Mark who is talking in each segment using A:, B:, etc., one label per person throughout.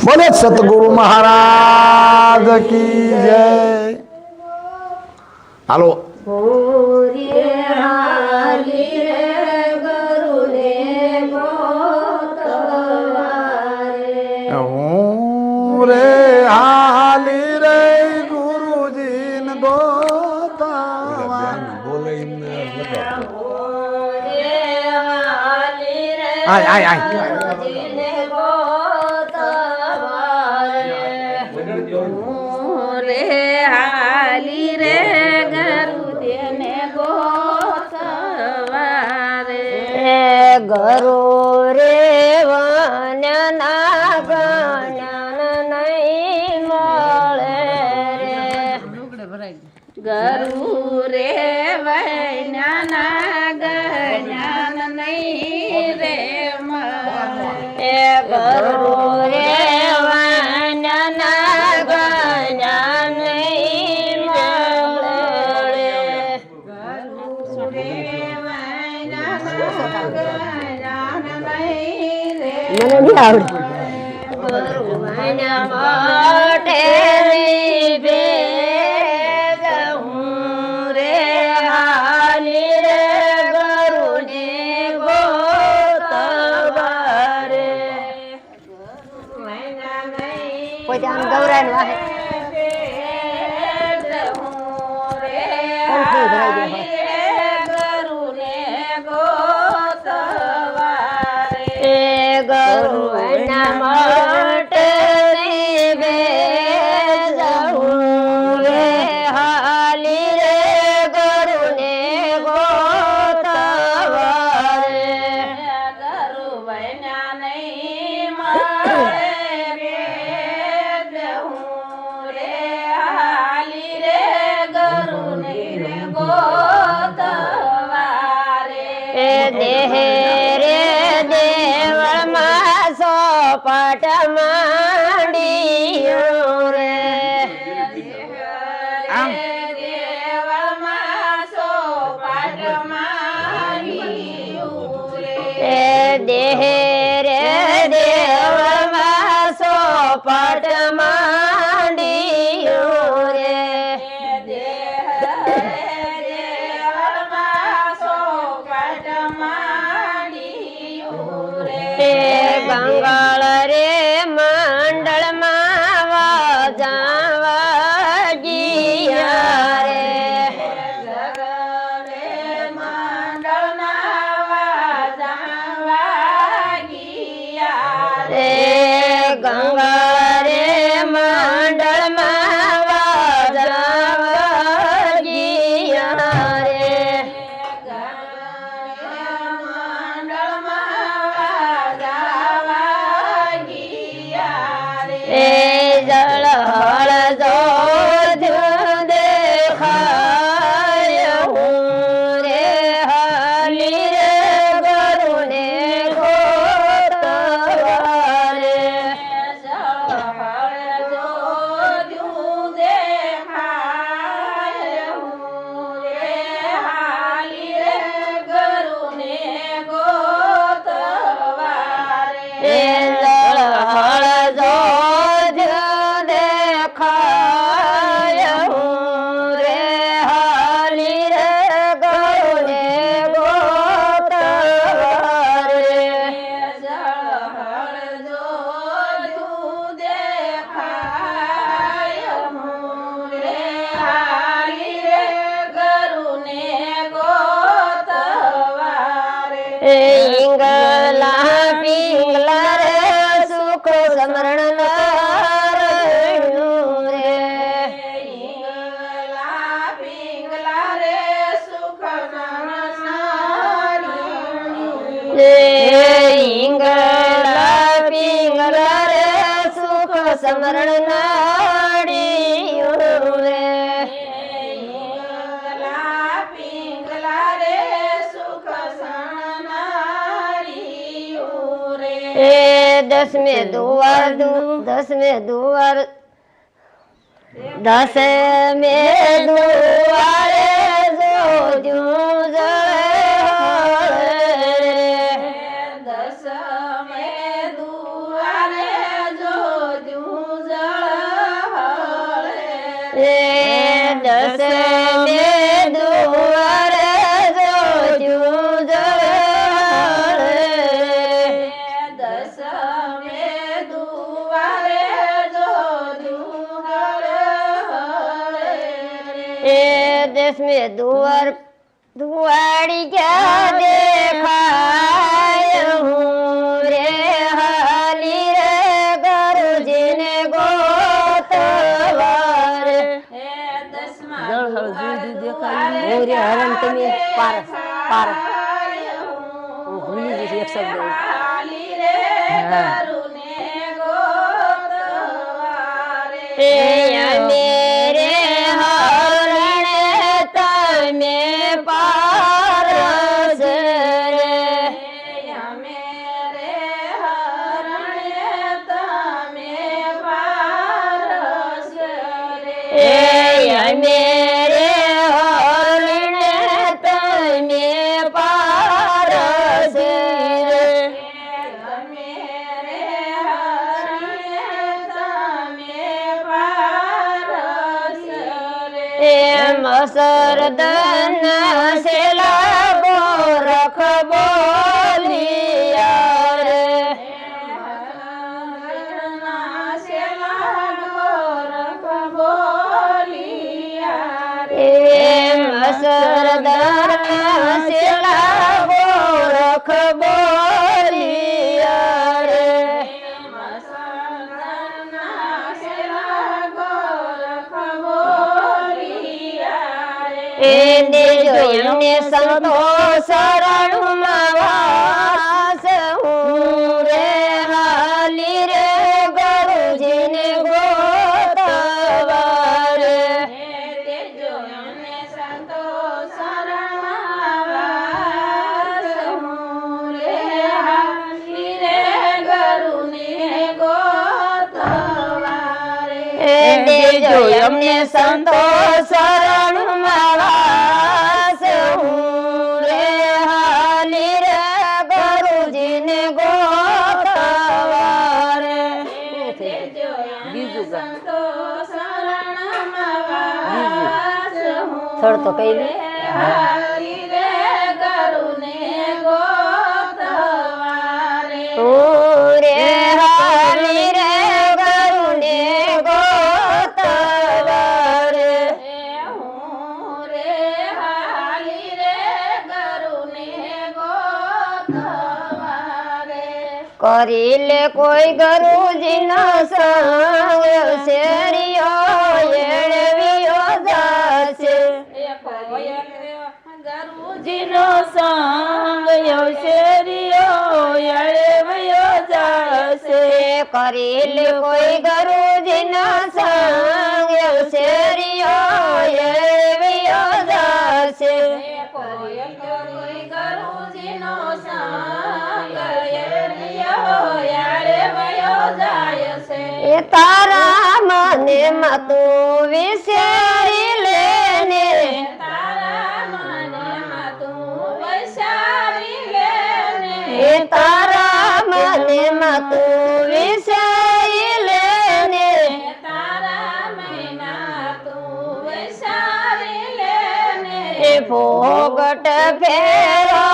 A: बोले सतगुरु महाराज की जय। हालो रे हाली रे गुरुजी न गोतवा आय आय आय
B: रे हाली रे गरुदेने गोतवारे
C: गरु रे वन्यना गण्यान नहीं मळे रे
B: गरु रे वैज्ञाना गज्ञान नहीं रे
C: ए गरु रे वन्यना गण्यान नहीं मळे મને નહીં આવડે ગરુના મોટે રે હું રે હાલી રે ગરુને ગોતવારે કોઈ આમ ગૌરાન વાહે ગરુના મોટે રે હું રે હાલી રે ગરુને ગોતવારે
B: ગરુ વૈના નહીં મળે રે હું રે હાલી રે ગરુને ગોતવારે
C: દેહ રે દેવળમાં સોપટ માંડિયું રે
B: દેવળમાં સોપાટ માંડિયું રે
C: દેહ રે દેવળમાં સોપટ માંડિયું રે
B: દેવળમાં સોપાટ માંડિયું રે
C: ગંગાળ રે મંડળમાં વાજાવા ગિયા રે
B: જગરે મંડળના વાજાવા ગયા
C: રે ગંગાળ રે મંડળમાં વાજાવા ગિયા રે એ જળ હળ જો દેખાય હું રે હાલી રે ગરુને ગોતવારે એ જળ હળ જો દેખાય હું રે હાલી રે ગરુને ગોતવારે ઈંગલા પિંગલા રે સુખ સમરણ નારાયણ રે ઈંગલા પિંગલા રે સુખ સમરણ નાડિયું રે એ દસમે દુવાર દસમે દુવાર જોજું જળે
B: દસમે દુવારે જો
C: દસમે दुआड़ी क्या देखाय हूँ रे हाली रे गुरुजी ने गोतवार हरण तुम्हें पार पार भूली जी एक शब्द मेरे हरण तमे पारस रे
B: मेरे हरण तमे पारस रे
C: मेरे हरण तमे पारस रे
B: मेरे हरण तमे पारस रे
C: मसरदन से लागो रख बोलिया रे मसरदन से लागो रख बोलिया रे देजो यमने संतो शरणुમાં વાસ હું રે હાલી રે ગુરુજીને ગોતવાર દેજો યમને સંતો શરણુમાં વાસ હું રે હાલી રે ગુરુજીને ગોતવાર થોડ તો કઈ લે રે હાલી રે ગુરુને ગોતવાર કરી લે કોઈ ગુરુજીનો સંગ શેરીયો એળવ્યો જાશે
B: ગુરુજીનો સંગ શેરીયો એળવ્યો જાશે
C: કરી લે કોઈ ગુરુજીનો સંગ શેરીયો એળવ્યો જાશે
B: ગુરુજીનો સંગ
C: એ તારા મને તું વિચારી લેને એ તારા મને તું વિચારી લેને એ ભોગટ ફેરો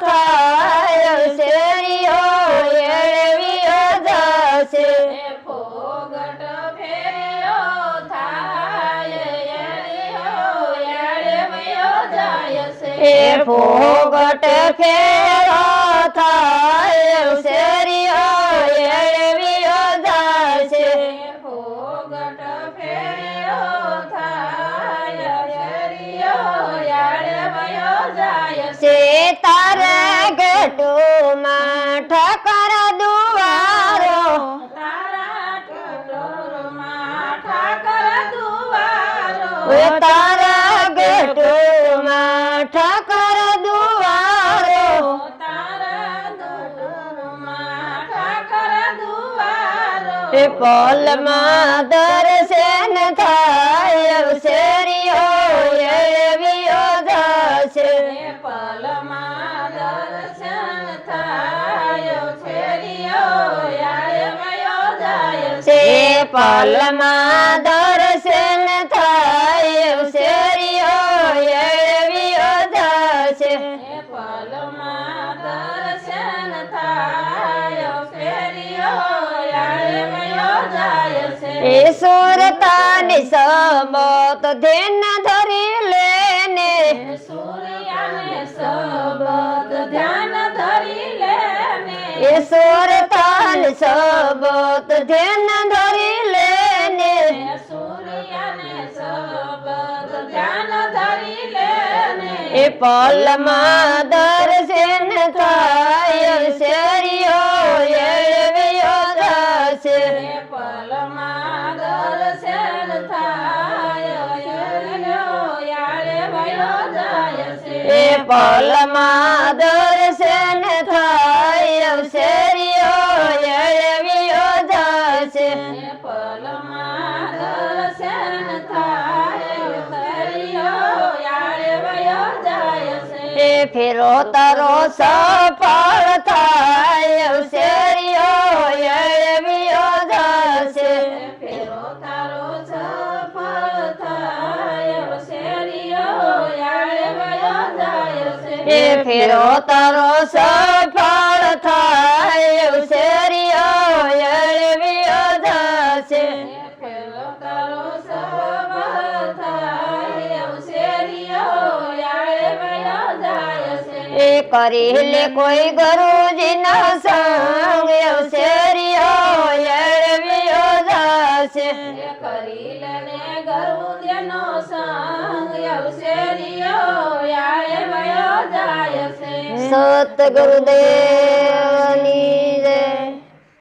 C: થાય શેરીયો એળવ્યો જાશે એ ભોગટ ફેરો થાય શેરીયો એળવ્યો જાશે છે તારે ગેટુમાં ઠકર દુવારો તારા ગેટુમાં ઠકર દુવારો એ પોલમાં દર્શન થાય શેરીયો એળવ્યો જાશે છે પલમાં દર્શન થાય શેરીયો એળવ્યો જાશે એ સુરતાની સમત ધ્યાન ધરી લે સુરતાન સબત ધ્યાન ધરી લેને
B: સૂર્યને સબત ધ્યાન ધરી લેને
C: એ પલમાં દર્શન થાય શેરીઓ એળવ્યો જશે
B: પલમાં દર્શન થાય યાળે વયો જાય છે
C: એ પલમાં દર્શન થાય શેરીઓ એળવ્યો જશે
B: પલમાં દર્શન થાય યાળે વયો જાય છે
C: એ ફેરો તારો સફળ થાય શેરીઓ એળવ્યો જશે
B: ફેરો તારો સફળ થાય શેરીઓ યાળે વયો જાય છે
C: એ ફેરો તારો સફળ થાય શેરીઓ એળવ્યો જશે
B: ફેરો તારો સફળ થાય શેરીઓ યાળે વયો જાય છે
C: એ કરી લે કોઈ ગુરુજીનો સંગ શેરીઓ એળવ્યો જશે
B: કરી લેને ગરુડનો સંગ શેરીઓ યાળે વયો જાય છે
C: સત ગુરુદેવની જય